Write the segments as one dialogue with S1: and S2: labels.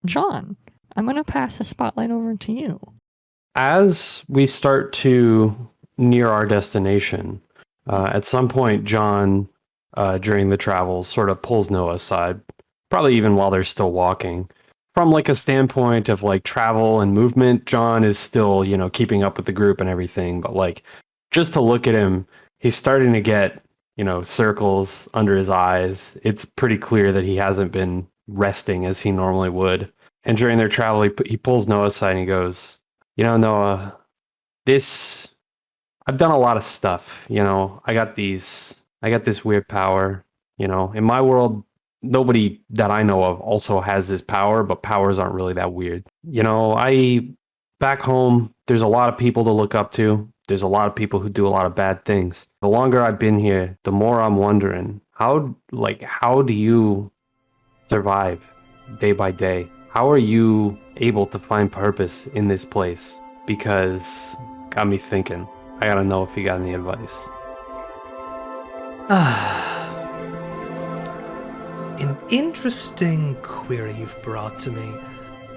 S1: John, I'm going to pass the spotlight over to you.
S2: As we start to near our destination, at some point, John, during the travels, sort of pulls Noah aside, probably even while they're still walking. From like a standpoint of like travel and movement, John is still, keeping up with the group and everything. But like, just to look at him, he's starting to get, circles under his eyes. It's pretty clear that he hasn't been resting as he normally would. And during their travel, he pulls Noah aside and he goes, Noah, I've done a lot of stuff, I got this weird power, in my world, nobody that I know of also has this power, but powers aren't really that weird. Back home, there's a lot of people to look up to. There's a lot of people who do a lot of bad things. The longer I've been here, the more I'm wondering, how do you survive day by day? How are you able to find purpose in this place? Because got me thinking. I gotta know if you got any advice.
S3: An interesting query you've brought to me.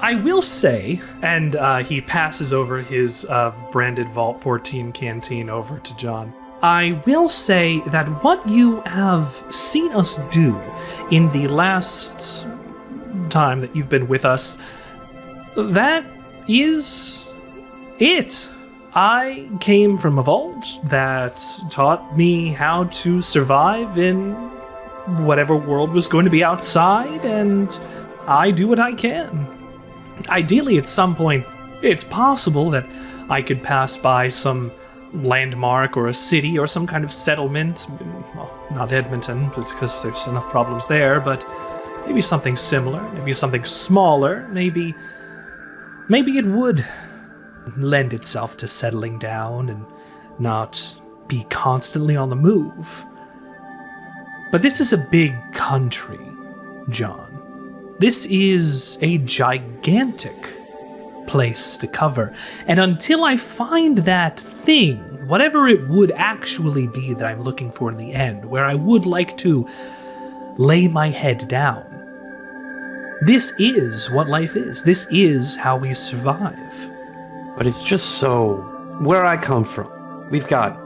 S3: I will say, and he passes over his branded Vault 14 canteen over to John. I will say that what you have seen us do in the last time that you've been with us, that is it. I came from a vault that taught me how to survive in whatever world was going to be outside, and I do what I can. Ideally, at some point, it's possible that I could pass by some landmark or a city or some kind of settlement. Well, not Edmonton, because there's enough problems there, but maybe something similar, maybe something smaller, maybe it would lend itself to settling down and not be constantly on the move. But this is a big country, John. This is a gigantic place to cover, and until I find that thing, whatever it would actually be that I'm looking for in the end, where I would like to lay my head down, this is what life is. This is how we survive.
S2: But it's just so... Where I come from, we've got,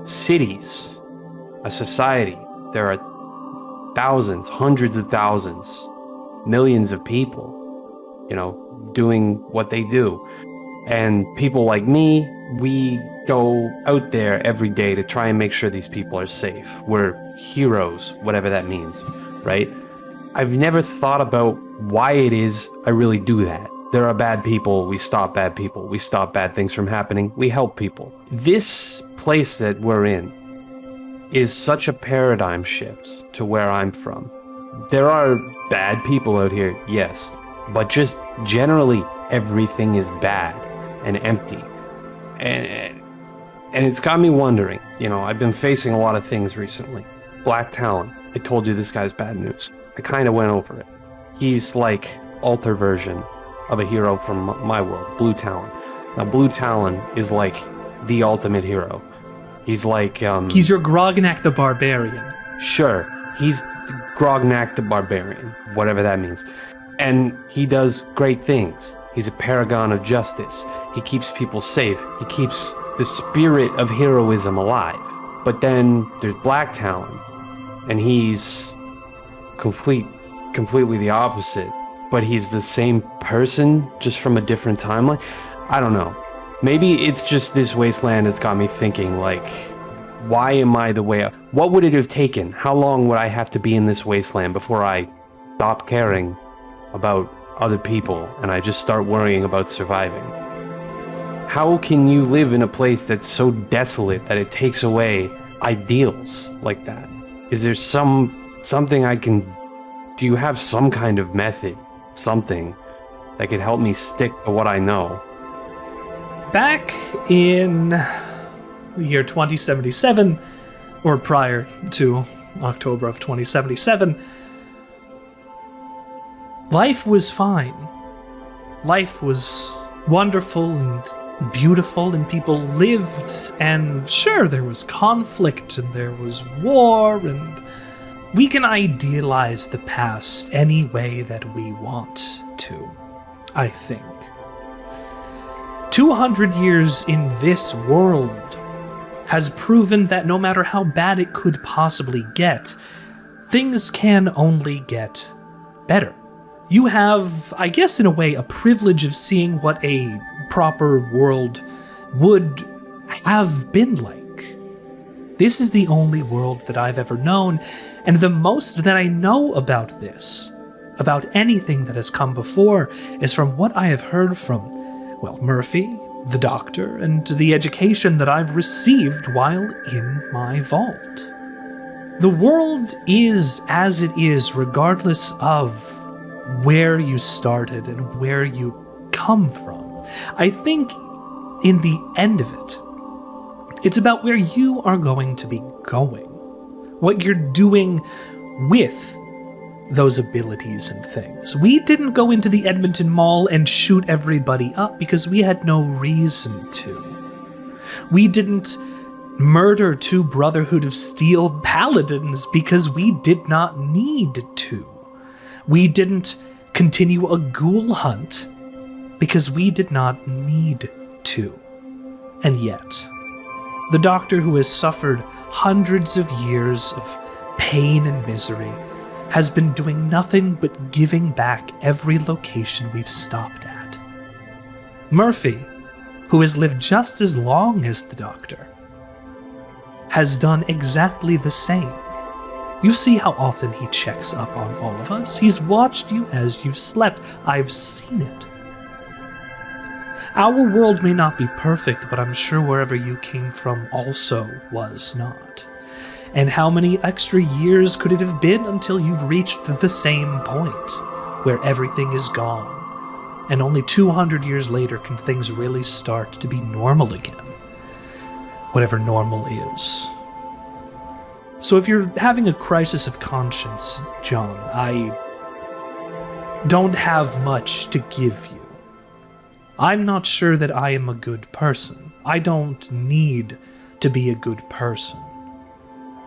S2: cities, a society. There are thousands, hundreds of thousands, millions of people, doing what they do. And people like me, we go out there every day to try and make sure these people are safe. We're heroes, whatever that means, right? I've never thought about why it is I really do that. There are bad people, we stop bad people, we stop bad things from happening, we help people. This place that we're in is such a paradigm shift to where I'm from. There are bad people out here, yes, but just generally everything is bad and empty. And it's got me wondering, I've been facing a lot of things recently. Black Talon, I told you this guy's bad news. I kind of went over it. He's like alter version of a hero from my world, Blue Talon. Now, Blue Talon is like the ultimate hero. He's like...
S3: he's your Grognak the Barbarian.
S2: Sure, he's Grognak the Barbarian, whatever that means. And he does great things. He's a paragon of justice. He keeps people safe. He keeps the spirit of heroism alive. But then there's Black Talon, and he's completely the opposite. But he's the same person, just from a different timeline. I don't know. Maybe it's just this wasteland that's got me thinking, like, why am I the way... What would it have taken? How long would I have to be in this wasteland before I stop caring about other people and I just start worrying about surviving? How can you live in a place that's so desolate that it takes away ideals like that? Is there something I can... Do you have some kind of method? Something that could help me stick to what I know?
S3: Back in the year 2077, or prior to October of 2077, life was fine. Life was wonderful and beautiful, and people lived, and sure, there was conflict, and there was war, and We can idealize the past any way that we want to, I think. 200 years in this world has proven that no matter how bad it could possibly get, things can only get better. You have, I guess in a way, a privilege of seeing what a proper world would have been like. This is the only world that I've ever known, and the most that I know about this, about anything that has come before, is from what I have heard from, well, Murphy, the doctor, and the education that I've received while in my vault. The world is as it is, regardless of where you started and where you come from. I think in the end of it, it's about where you are going to be going, what you're doing with those abilities and things. We didn't go into the Edmonton Mall and shoot everybody up because we had no reason to. We didn't murder 2 Brotherhood of Steel paladins because we did not need to. We didn't continue a ghoul hunt because we did not need to. And yet, the doctor who has suffered hundreds of years of pain and misery has been doing nothing but giving back every location we've stopped at. Murphy, who has lived just as long as the doctor, has done exactly the same. You see how often he checks up on all of us. He's watched you as you slept. I've seen it. Our world may not be perfect, but I'm sure wherever you came from also was not. And how many extra years could it have been until you've reached the same point, where everything is gone, and only 200 years later can things really start to be normal again? Whatever normal is. So if you're having a crisis of conscience, John, I don't have much to give you. I'm not sure that I am a good person. I don't need to be a good person.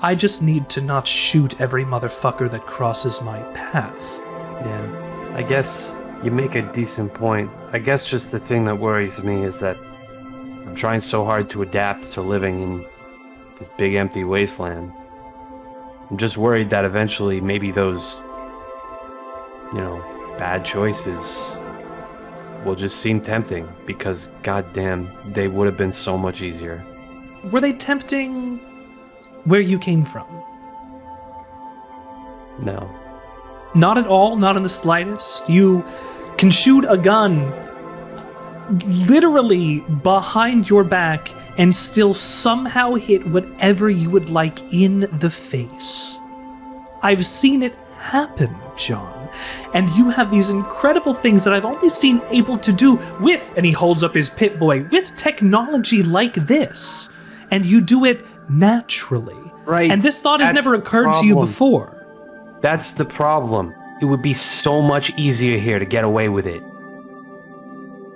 S3: I just need to not shoot every motherfucker that crosses my path.
S2: Yeah, I guess you make a decent point. I guess just the thing that worries me is that I'm trying so hard to adapt to living in this big empty wasteland. I'm just worried that eventually maybe those, bad choices will just seem tempting because, goddamn, they would have been so much easier.
S3: Were they tempting where you came from?
S2: No.
S3: Not at all, not in the slightest. You can shoot a gun literally behind your back and still somehow hit whatever you would like in the face. I've seen it happen, John. And you have these incredible things that I've only seen able to do with, and he holds up his Pip-Boy, with technology like this. And you do it naturally.
S2: Right.
S3: And this thought has never occurred to you before.
S2: That's the problem. It would be so much easier here to get away with it.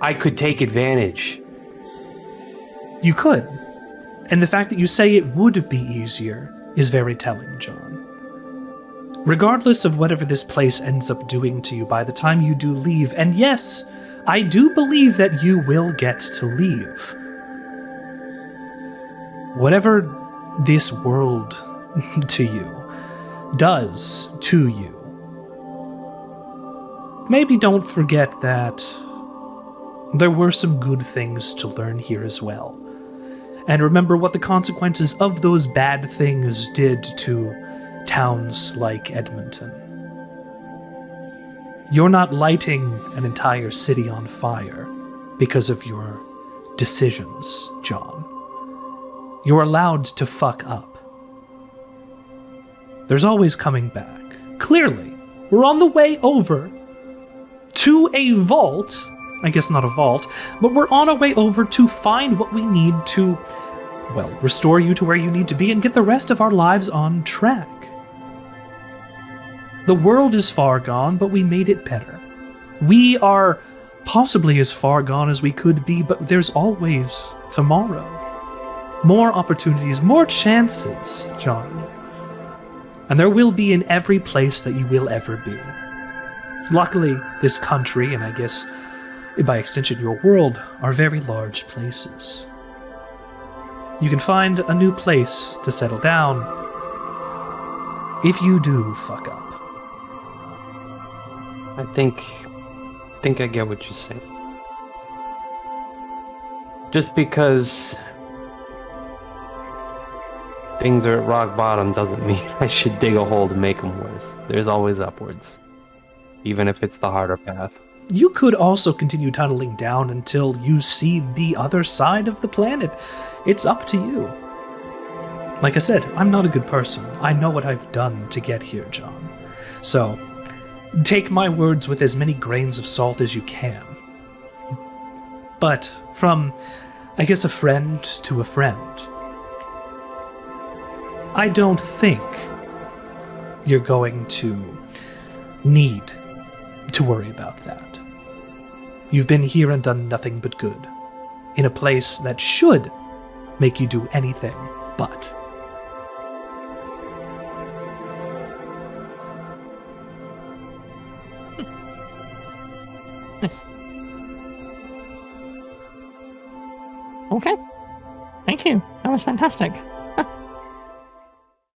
S2: I could take advantage.
S3: You could. And the fact that you say it would be easier is very telling, John. Regardless of whatever this place ends up doing to you by the time you do leave, and yes, I do believe that you will get to leave. Whatever this world to you does to you, maybe don't forget that there were some good things to learn here as well. And remember what the consequences of those bad things did to towns like Edmonton. You're not lighting an entire city on fire because of your decisions, John. You're allowed to fuck up. There's always coming back. Clearly, we're on the way over to a vault. I guess not a vault, but we're on our way over to find what we need to, well, restore you to where you need to be and get the rest of our lives on track. The world is far gone, but we made it better. We are possibly as far gone as we could be, but there's always tomorrow. More opportunities, more chances, John. And there will be in every place that you will ever be. Luckily, this country, and I guess by extension your world, are very large places. You can find a new place to settle down if you do fuck up.
S2: I think I get what you're saying. Just because things are at rock bottom doesn't mean I should dig a hole to make them worse. There's always upwards, even if it's the harder path.
S3: You could also continue tunneling down until you see the other side of the planet. It's up to you. Like I said, I'm not a good person. I know what I've done to get here, John. So, take my words with as many grains of salt as you can. But from, I guess, a friend to a friend, I don't think you're going to need to worry about that. You've been here and done nothing but good, in a place that should make you do anything but.
S1: Nice. Okay. Thank you. That was fantastic.